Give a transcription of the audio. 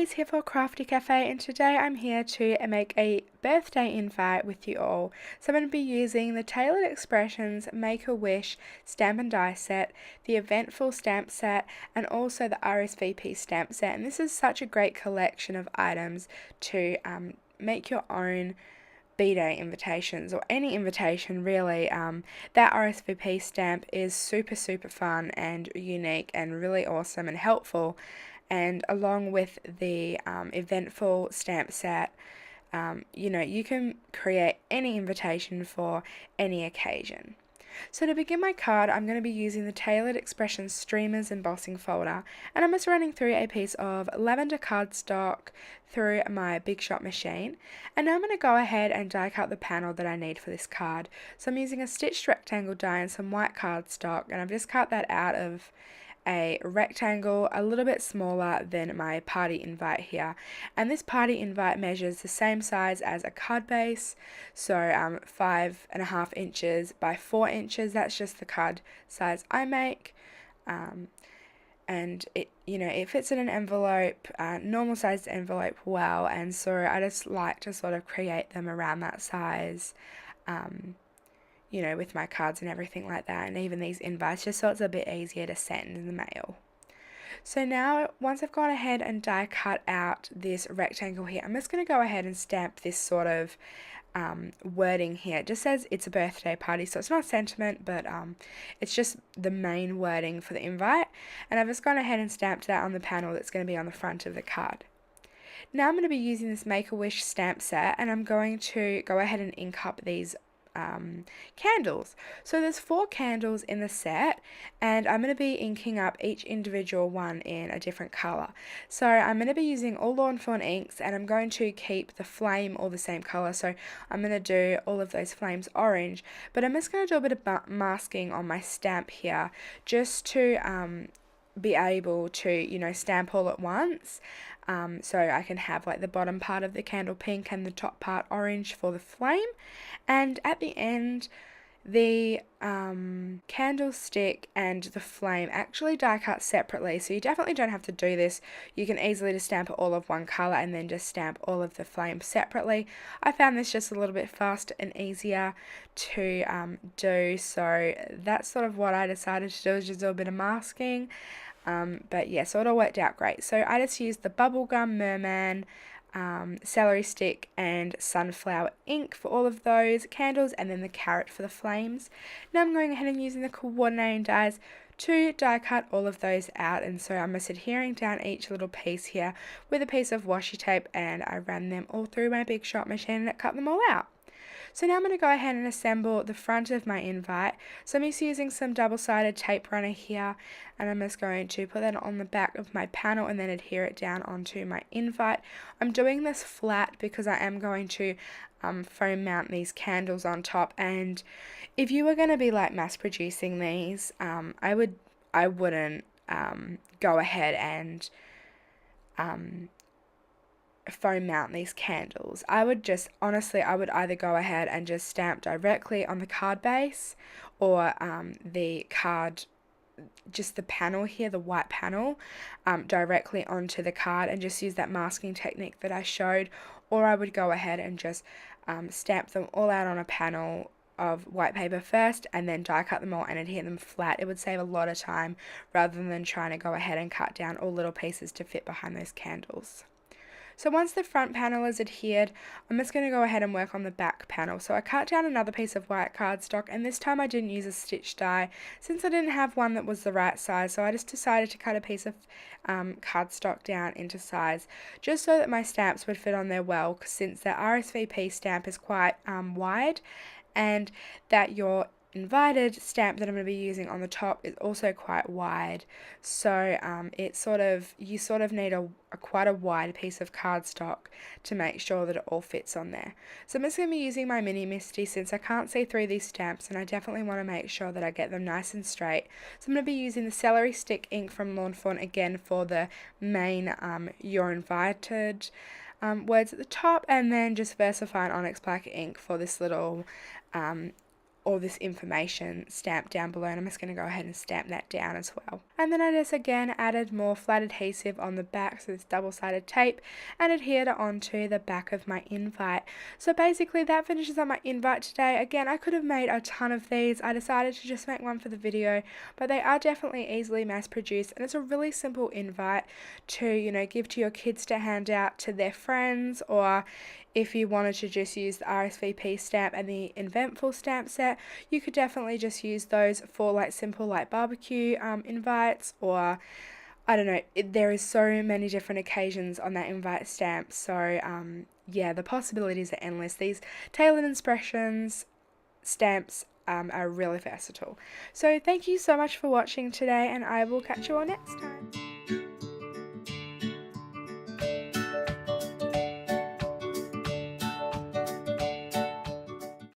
Eloise here for Craftie Cafe, and today I'm here to make a birthday invite with you all. So I'm going to be using the Tailored Expressions Make-A-Wish stamp and die set, the Eventful stamp set, and also the RSVP stamp set. And this is such a great collection of items to make your own B-Day invitations, or any invitation really. That RSVP stamp is super fun and unique and really awesome and helpful, and along with the Eventful stamp set, you can create any invitation for any occasion. So to begin my card, I'm going to be using the Tailored Expressions Streamers Embossing Folder, and I'm just running through a piece of lavender cardstock through my Big Shot machine, and now I'm going to go ahead and die cut the panel that I need for this card. So I'm using a stitched rectangle die and some white cardstock, and I've just cut that out of a rectangle a little bit smaller than my party invite here, and this party invite measures the same size as a card base, so 5.5 inches by 4 inches. That's just the card size I make, and it fits in an envelope, normal sized envelope well, and so I just like to sort of create them around that size, with my cards and everything like that, and even these invites, just so it's a bit easier to send in the mail. So now, once I've gone ahead and die cut out this rectangle here, I'm just going to go ahead and stamp this sort of wording here. It just says it's a birthday party, so it's not sentiment, but it's just the main wording for the invite, and I've just gone ahead and stamped that on the panel that's going to be on the front of the card. Now I'm going to be using this Make-A-Wish stamp set, and I'm going to go ahead and ink up these candles. So there's 4 candles in the set, and I'm going to be inking up each individual one in a different color. So I'm going to be using all Lawn Fawn inks, and I'm going to keep the flame all the same color. So I'm going to do all of those flames orange, but I'm just going to do a bit of masking on my stamp here, just to be able to stamp all at once, so I can have like the bottom part of the candle pink and the top part orange for the flame, and at the end the candlestick and the flame actually die cut separately, so you definitely don't have to do this. You can easily just stamp it all of one color and then just stamp all of the flames separately. I found this just a little bit faster and easier to do, so that's sort of what I decided to do, is just do a bit of masking. But yeah, so it all worked out great. So I just used the bubblegum, merman, celery stick and sunflower ink for all of those candles, and then the carrot for the flames. Now I'm going ahead and using the coordinating dies to die cut all of those out, and so I'm just adhering down each little piece here with a piece of washi tape, and I ran them all through my Big Shot machine and it cut them all out. So now I'm going to go ahead and assemble the front of my invite. So I'm just using some double-sided tape runner here, and I'm just going to put that on the back of my panel and then adhere it down onto my invite. I'm doing this flat because I am going to foam mount these candles on top, and if you were going to be like mass producing these, I wouldn't go ahead and foam mount these candles. I would either go ahead and just stamp directly on the card base, or the card, just the panel here, the white panel, directly onto the card, and just use that masking technique that I showed, or I would go ahead and just stamp them all out on a panel of white paper first and then die cut them all and adhere them flat. It would save a lot of time rather than trying to go ahead and cut down all little pieces to fit behind those candles. So once the front panel is adhered, I'm just going to go ahead and work on the back panel. So I cut down another piece of white cardstock, and this time I didn't use a stitch die since I didn't have one that was the right size, so I just decided to cut a piece of cardstock down into size, just so that my stamps would fit on there well, since the RSVP stamp is quite wide, and that your invited stamp that I'm going to be using on the top is also quite wide, so you sort of need quite a wide piece of cardstock to make sure that it all fits on there. So I'm just going to be using my mini Misty since I can't see through these stamps, and I definitely want to make sure that I get them nice and straight. So I'm going to be using the celery stick ink from Lawn Fawn again for the main You're Invited words at the top, and then just VersaFine Onyx Black ink for this little all this information stamped down below, and I'm just going to go ahead and stamp that down as well. And then I just again added more flat adhesive on the back, so this double-sided tape, and adhered it onto the back of my invite. So basically that finishes up my invite today. Again, I could have made a ton of these. I decided to just make one for the video, but they are definitely easily mass produced, and it's a really simple invite to, you know, give to your kids to hand out to their friends, or if you wanted to just use the RSVP stamp and the Eventful stamp set, you could definitely just use those for like simple like barbecue invites, or I don't know, there is so many different occasions on that invite stamp. So yeah, the possibilities are endless. These tailored expressions stamps are really versatile. So thank you so much for watching today, and I will catch you all next time.